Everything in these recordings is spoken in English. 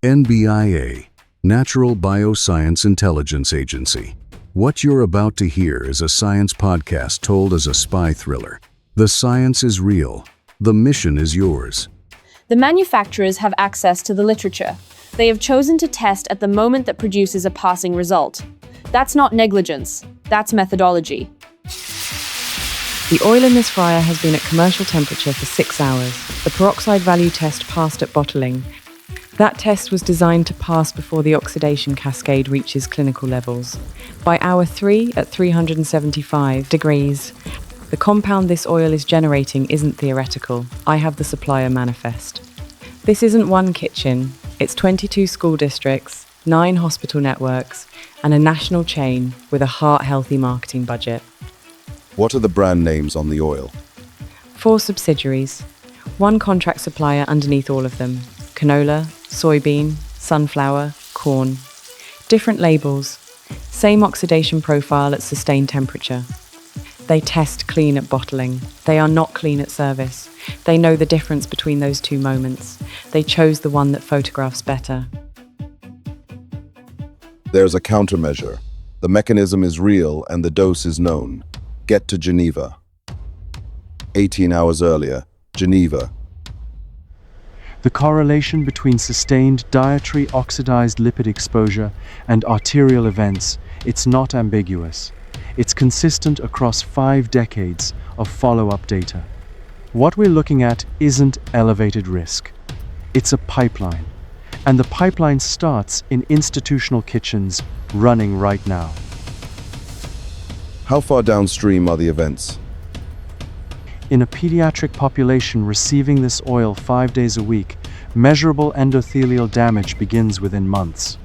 NBIA, Natural Bioscience Intelligence Agency. What you're about to hear is a science podcast told as a spy thriller. The science is real. The mission is yours. The manufacturers have access to the literature. They have chosen to test at the moment that produces a passing result. That's not negligence. That's methodology. The oil in this fryer has been at commercial temperature for 6 hours. The peroxide value test passed at bottling. That test was designed to pass before the oxidation cascade reaches clinical levels. By hour 3 at 375 degrees, the compound this oil is generating isn't theoretical. I have the supplier manifest. This isn't one kitchen. It's 22 school districts, 9 hospital networks, and a national chain with a heart-healthy marketing budget. What are the brand names on the oil? 4 subsidiaries, 1 contract supplier underneath all of them. Canola, soybean, sunflower, corn. Different labels, same oxidation profile at sustained temperature. They test clean at bottling. They are not clean at service. They know the difference between those 2 moments. They chose the one that photographs better. There's a countermeasure. The mechanism is real and the dose is known. Get to Geneva. 18 hours earlier, Geneva. The correlation between sustained dietary oxidized lipid exposure and arterial events, it's not ambiguous. It's consistent across 5 decades of follow-up data. What we're looking at isn't elevated risk. It's a pipeline. And the pipeline starts in institutional kitchens running right now. How far downstream are the events? In a pediatric population receiving this oil 5 days a week, measurable endothelial damage begins within months.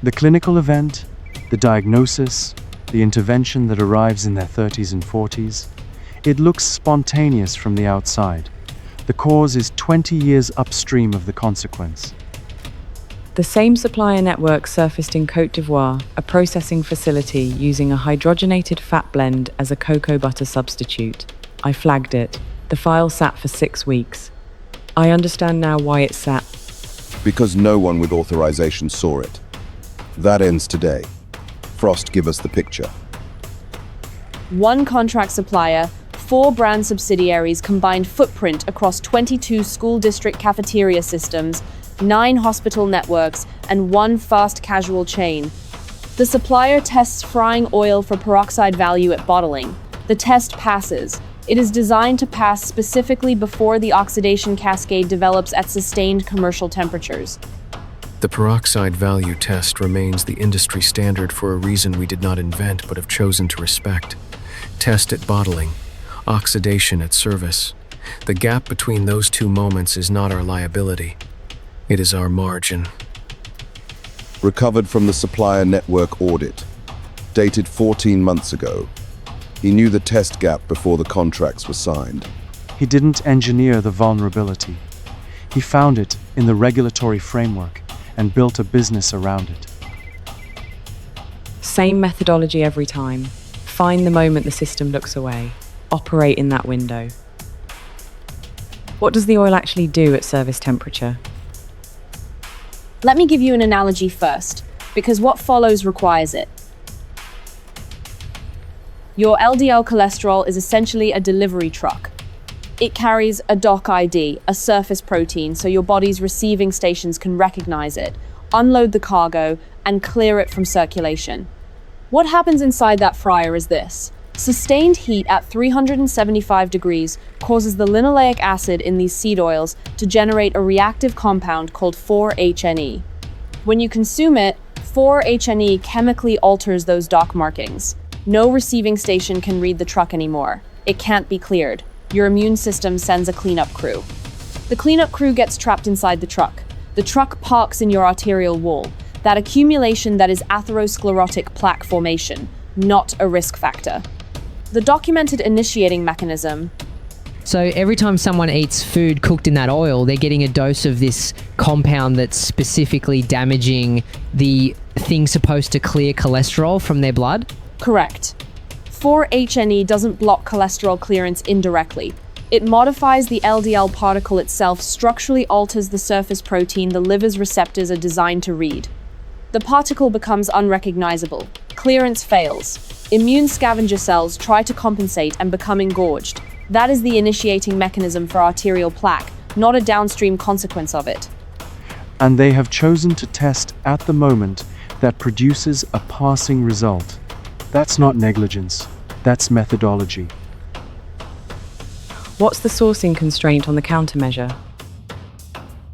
The clinical event, the diagnosis, the intervention that arrives in their 30s and 40s, it looks spontaneous from the outside. The cause is 20 years upstream of the consequence. The same supplier network surfaced in Côte d'Ivoire, a processing facility using a hydrogenated fat blend as a cocoa butter substitute. I flagged it. The file sat for 6 weeks. I understand now why it sat. Because no one with authorization saw it. That ends today. Frost, give us the picture. 1 contract supplier, 4 brand subsidiaries, combined footprint across 22 school district cafeteria systems, 9 hospital networks, and 1 fast casual chain. The supplier tests frying oil for peroxide value at bottling. The test passes. It is designed to pass specifically before the oxidation cascade develops at sustained commercial temperatures. The peroxide value test remains the industry standard for a reason we did not invent but have chosen to respect. Test at bottling, oxidation at service. The gap between those 2 moments is not our liability. It is our margin. Recovered from the supplier network audit. Dated 14 months ago. He knew the test gap before the contracts were signed. He didn't engineer the vulnerability. He found it in the regulatory framework and built a business around it. Same methodology every time. Find the moment the system looks away. Operate in that window. What does the oil actually do at service temperature? Let me give you an analogy first, because what follows requires it. Your LDL cholesterol is essentially a delivery truck. It carries a dock ID, a surface protein, so your body's receiving stations can recognize it, unload the cargo, and clear it from circulation. What happens inside that fryer is this. Sustained heat at 375 degrees causes the linoleic acid in these seed oils to generate a reactive compound called 4-HNE. When you consume it, 4-HNE chemically alters those dock markings. No receiving station can read the truck anymore. It can't be cleared. Your immune system sends a cleanup crew. The cleanup crew gets trapped inside the truck. The truck parks in your arterial wall. That accumulation that is atherosclerotic plaque formation, not a risk factor. The documented initiating mechanism. So every time someone eats food cooked in that oil, they're getting a dose of this compound that's specifically damaging the thing supposed to clear cholesterol from their blood? Correct. 4-HNE doesn't block cholesterol clearance indirectly. It modifies the LDL particle itself, structurally alters the surface protein the liver's receptors are designed to read. The particle becomes unrecognizable. Clearance fails. Immune scavenger cells try to compensate and become engorged. That is the initiating mechanism for arterial plaque, not a downstream consequence of it. And they have chosen to test at the moment that produces a passing result. That's not negligence, that's methodology. What's the sourcing constraint on the countermeasure?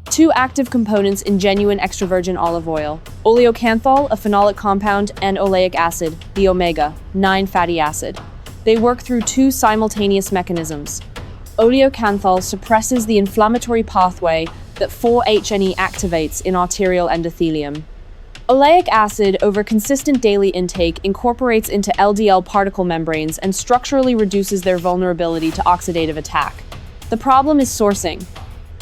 2 active components in genuine extra virgin olive oil: oleocanthal, a phenolic compound, and oleic acid, the omega-9 fatty acid. They work through 2 simultaneous mechanisms. Oleocanthal suppresses the inflammatory pathway that 4-HNE activates in arterial endothelium. Oleic acid, over consistent daily intake, incorporates into LDL particle membranes and structurally reduces their vulnerability to oxidative attack. The problem is sourcing.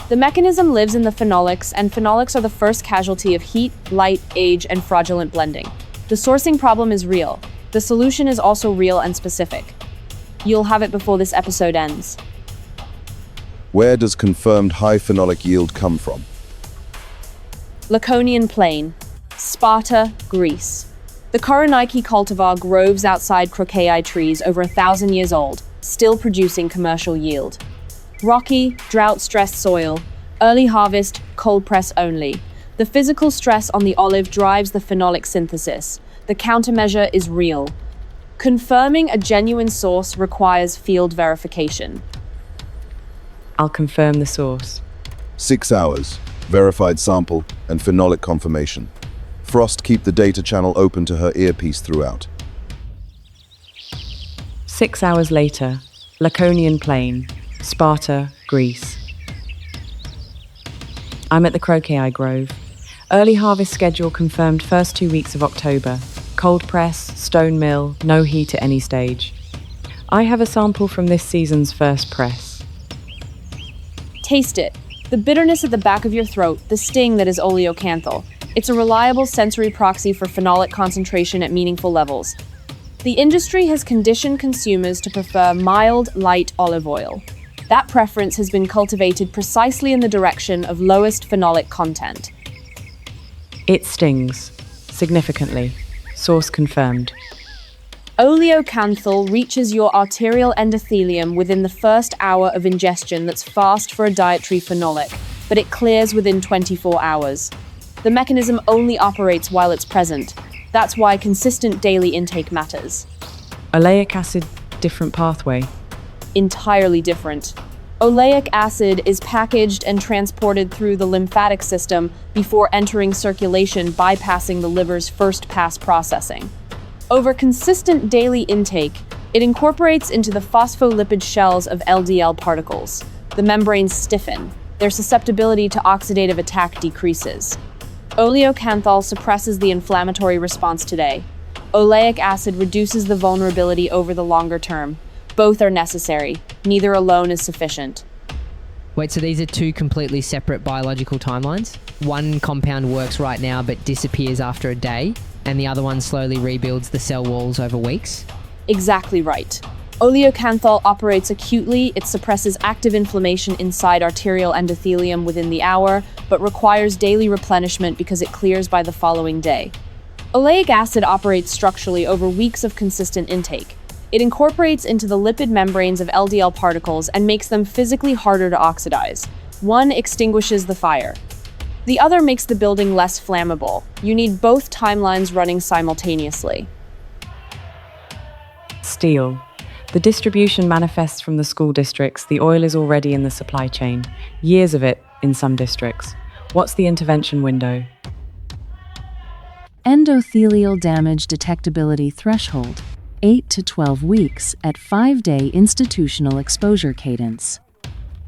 The mechanism lives in the phenolics, and phenolics are the first casualty of heat, light, age, and fraudulent blending. The sourcing problem is real. The solution is also real and specific. You'll have it before this episode ends. Where does confirmed high phenolic yield come from? Laconian Plain, Sparta, Greece. The Koroneiki cultivar grows outside crocei trees over 1,000 years old, still producing commercial yield. Rocky, drought-stressed soil, early harvest, cold press only. The physical stress on the olive drives the phenolic synthesis. The countermeasure is real. Confirming a genuine source requires field verification. I'll confirm the source. 6 hours, verified sample, and phenolic confirmation. Frost keep the data channel open to her earpiece throughout. 6 hours later, Laconian Plain, Sparta, Greece. I'm at the crocei grove. Early harvest schedule confirmed first 2 weeks of October. Cold press, stone mill, no heat at any stage. I have a sample from this season's first press. Taste it. The bitterness at the back of your throat, the sting that is oleocanthal. It's a reliable sensory proxy for phenolic concentration at meaningful levels. The industry has conditioned consumers to prefer mild, light olive oil. That preference has been cultivated precisely in the direction of lowest phenolic content. It stings. Significantly. Source confirmed. Oleocanthal reaches your arterial endothelium within the first hour of ingestion. That's fast for a dietary phenolic, but it clears within 24 hours. The mechanism only operates while it's present. That's why consistent daily intake matters. Oleic acid, different pathway. Entirely different. Oleic acid is packaged and transported through the lymphatic system before entering circulation, bypassing the liver's first-pass processing. Over consistent daily intake, it incorporates into the phospholipid shells of LDL particles. The membranes stiffen. Their susceptibility to oxidative attack decreases. Oleocanthal suppresses the inflammatory response today. Oleic acid reduces the vulnerability over the longer term. Both are necessary. Neither alone is sufficient. Wait, so these are 2 completely separate biological timelines? One compound works right now but disappears after a day, and the other one slowly rebuilds the cell walls over weeks? Exactly right. Oleocanthal operates acutely. It suppresses active inflammation inside arterial endothelium within the hour, but requires daily replenishment because it clears by the following day. Oleic acid operates structurally over weeks of consistent intake. It incorporates into the lipid membranes of LDL particles and makes them physically harder to oxidize. One extinguishes the fire. The other makes the building less flammable. You need both timelines running simultaneously. Steel. The distribution manifests from the school districts. The oil is already in the supply chain. Years of it in some districts. What's the intervention window? Endothelial damage detectability threshold, 8 to 12 weeks at 5-day institutional exposure cadence.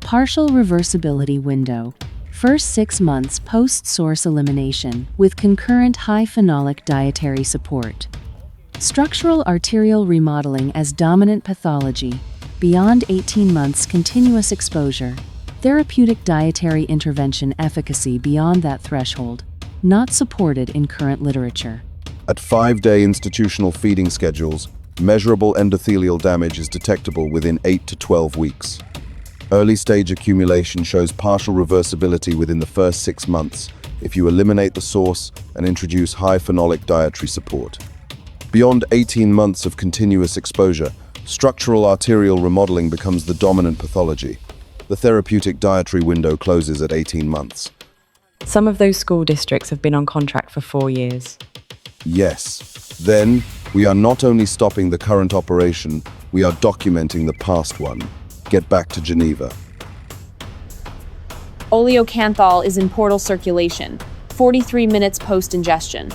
Partial reversibility window, first 6 months post-source elimination with concurrent high phenolic dietary support. Structural arterial remodeling as dominant pathology, beyond 18 months continuous exposure. Therapeutic dietary intervention efficacy beyond that threshold, not supported in current literature. At 5-day institutional feeding schedules, measurable endothelial damage is detectable within 8 to 12 weeks. Early-stage accumulation shows partial reversibility within the first 6 months if you eliminate the source and introduce high phenolic dietary support. Beyond 18 months of continuous exposure, structural arterial remodeling becomes the dominant pathology. The therapeutic dietary window closes at 18 months. Some of those school districts have been on contract for 4 years. Yes. Then, we are not only stopping the current operation, we are documenting the past one. Get back to Geneva. Oleocanthal is in portal circulation, 43 minutes post-ingestion.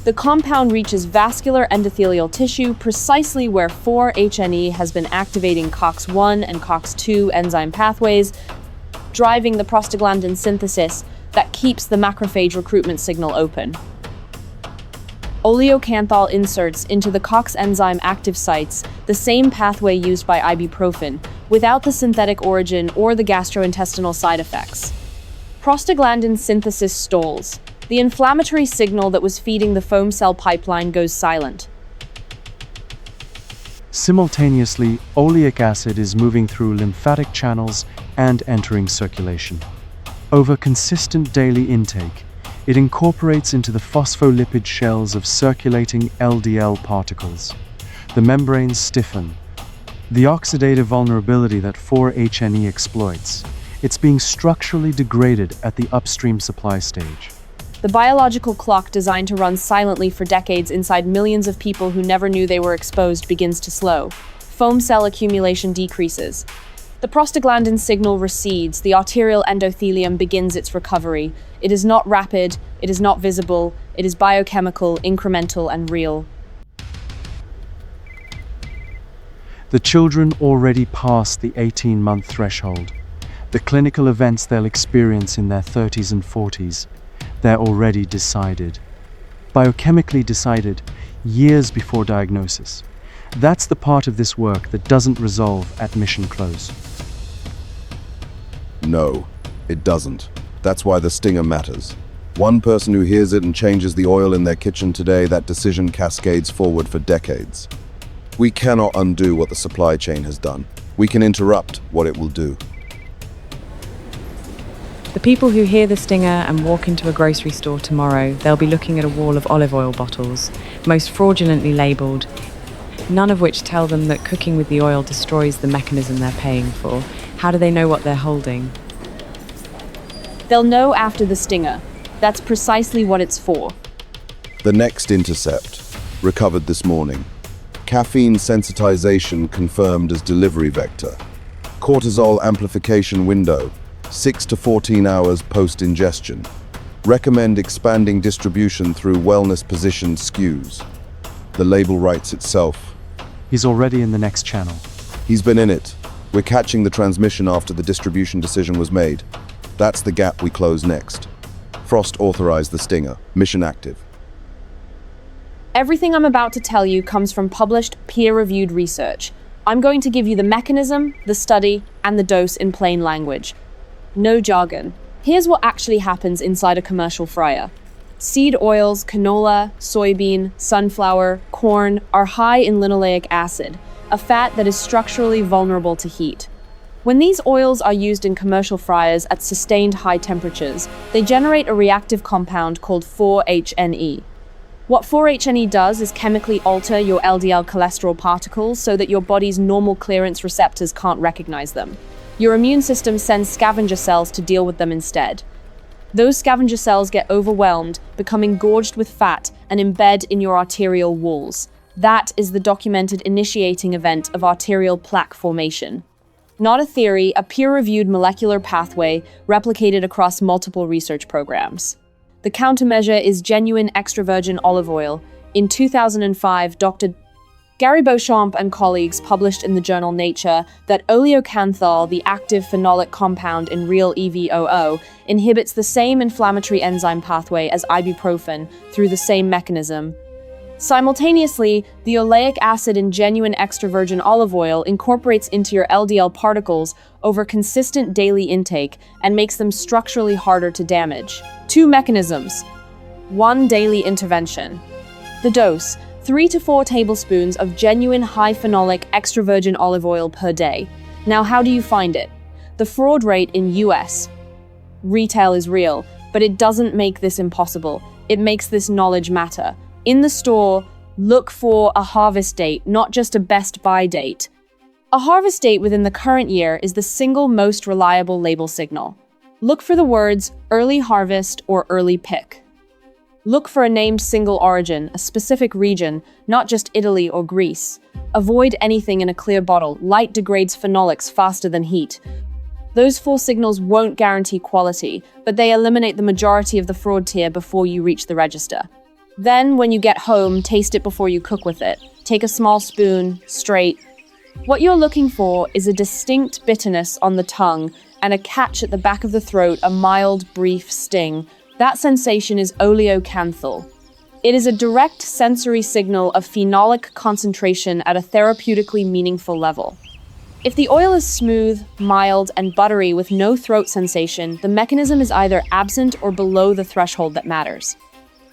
The compound reaches vascular endothelial tissue precisely where 4-HNE has been activating COX-1 and COX-2 enzyme pathways, driving the prostaglandin synthesis that keeps the macrophage recruitment signal open. Oleocanthal inserts into the COX enzyme active sites the same pathway used by ibuprofen, without the synthetic origin or the gastrointestinal side effects. Prostaglandin synthesis stalls. The inflammatory signal that was feeding the foam cell pipeline goes silent. Simultaneously, oleic acid is moving through lymphatic channels and entering circulation. Over consistent daily intake, it incorporates into the phospholipid shells of circulating LDL particles. The membranes stiffen. The oxidative vulnerability that 4-HNE exploits, it's being structurally degraded at the upstream supply stage. The biological clock designed to run silently for decades inside millions of people who never knew they were exposed begins to slow. Foam cell accumulation decreases. The prostaglandin signal recedes, the arterial endothelium begins its recovery. It is not rapid, it is not visible, it is biochemical, incremental, and real. The children already passed the 18-month threshold. The clinical events they'll experience in their 30s and 40s, they're already decided. Biochemically decided, years before diagnosis. That's the part of this work that doesn't resolve at mission close. No, it doesn't. That's why the stinger matters. One person who hears it and changes the oil in their kitchen today, that decision cascades forward for decades. We cannot undo what the supply chain has done. We can interrupt what it will do. The people who hear the stinger and walk into a grocery store tomorrow, they'll be looking at a wall of olive oil bottles, most fraudulently labelled, none of which tell them that cooking with the oil destroys the mechanism they're paying for. How do they know what they're holding? They'll know after the stinger. That's precisely what it's for. The next intercept, recovered this morning. Caffeine sensitization confirmed as delivery vector. Cortisol amplification window, 6 to 14 hours post-ingestion. Recommend expanding distribution through wellness-positioned SKUs. The label writes itself. He's already in the next channel. He's been in it. We're catching the transmission after the distribution decision was made. That's the gap we close next. Frost authorized the stinger. Mission active. Everything I'm about to tell you comes from published, peer-reviewed research. I'm going to give you the mechanism, the study, and the dose in plain language. No jargon. Here's what actually happens inside a commercial fryer. Seed oils, canola, soybean, sunflower, corn are high in linoleic acid, a fat that is structurally vulnerable to heat. When these oils are used in commercial fryers at sustained high temperatures, they generate a reactive compound called 4-HNE. What 4-HNE does is chemically alter your LDL cholesterol particles so that your body's normal clearance receptors can't recognize them. Your immune system sends scavenger cells to deal with them instead. Those scavenger cells get overwhelmed, become engorged with fat, and embed in your arterial walls. That is the documented initiating event of arterial plaque formation. Not a theory, a peer-reviewed molecular pathway replicated across multiple research programs. The countermeasure is genuine extra virgin olive oil. In 2005, Dr. Gary Beauchamp and colleagues published in the journal Nature that oleocanthal, the active phenolic compound in real EVOO, inhibits the same inflammatory enzyme pathway as ibuprofen through the same mechanism. Simultaneously, the oleic acid in genuine extra virgin olive oil incorporates into your LDL particles over consistent daily intake and makes them structurally harder to damage. 2 mechanisms. 1 daily intervention. The dose, 3 to 4 tablespoons of genuine high phenolic extra virgin olive oil per day. Now, how do you find it? The fraud rate in US retail is real, but it doesn't make this impossible. It makes this knowledge matter. In the store, look for a harvest date, not just a best buy date. A harvest date within the current year is the single most reliable label signal. Look for the words early harvest or early pick. Look for a named single origin, a specific region, not just Italy or Greece. Avoid anything in a clear bottle. Light degrades phenolics faster than heat. Those four signals won't guarantee quality, but they eliminate the majority of the fraud tier before you reach the register. Then, when you get home, taste it before you cook with it. Take a small spoon, straight. What you're looking for is a distinct bitterness on the tongue and a catch at the back of the throat, a mild, brief sting. That sensation is oleocanthal. It is a direct sensory signal of phenolic concentration at a therapeutically meaningful level. If the oil is smooth, mild, and buttery with no throat sensation, the mechanism is either absent or below the threshold that matters.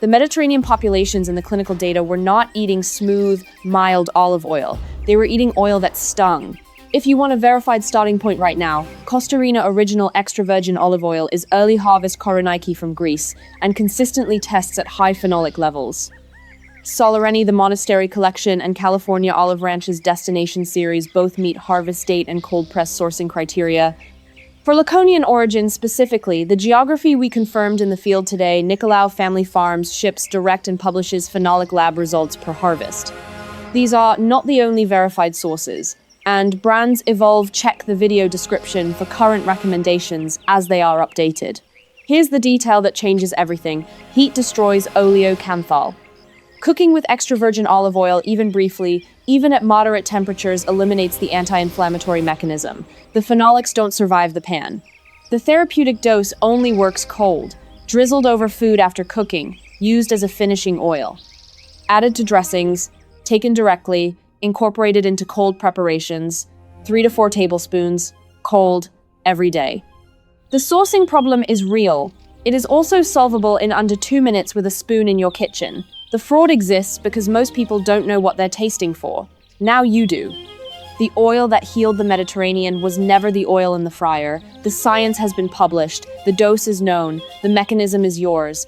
The Mediterranean populations in the clinical data were not eating smooth, mild olive oil. They were eating oil that stung. If you want a verified starting point right now, Costa Rica original extra virgin olive oil is early harvest Koroneiki from Greece and consistently tests at high phenolic levels. Solareni, the Monastery Collection, and California Olive Ranch's Destination Series both meet harvest date and cold press sourcing criteria. For Laconian origin specifically, the geography we confirmed in the field today, Nicolau Family Farms ships direct and publishes phenolic lab results per harvest. These are not the only verified sources, and brands evolve. Check the video description for current recommendations as they are updated. Here's the detail that changes everything. Heat destroys oleocanthal. Cooking with extra virgin olive oil, even briefly, even at moderate temperatures, eliminates the anti-inflammatory mechanism. The phenolics don't survive the pan. The therapeutic dose only works cold, drizzled over food after cooking, used as a finishing oil. Added to dressings, taken directly, incorporated into cold preparations, 3 to 4 tablespoons, cold, every day. The sourcing problem is real. It is also solvable in under 2 minutes with a spoon in your kitchen. The fraud exists because most people don't know what they're tasting for. Now you do. The oil that healed the Mediterranean was never the oil in the fryer. The science has been published. The dose is known. The mechanism is yours.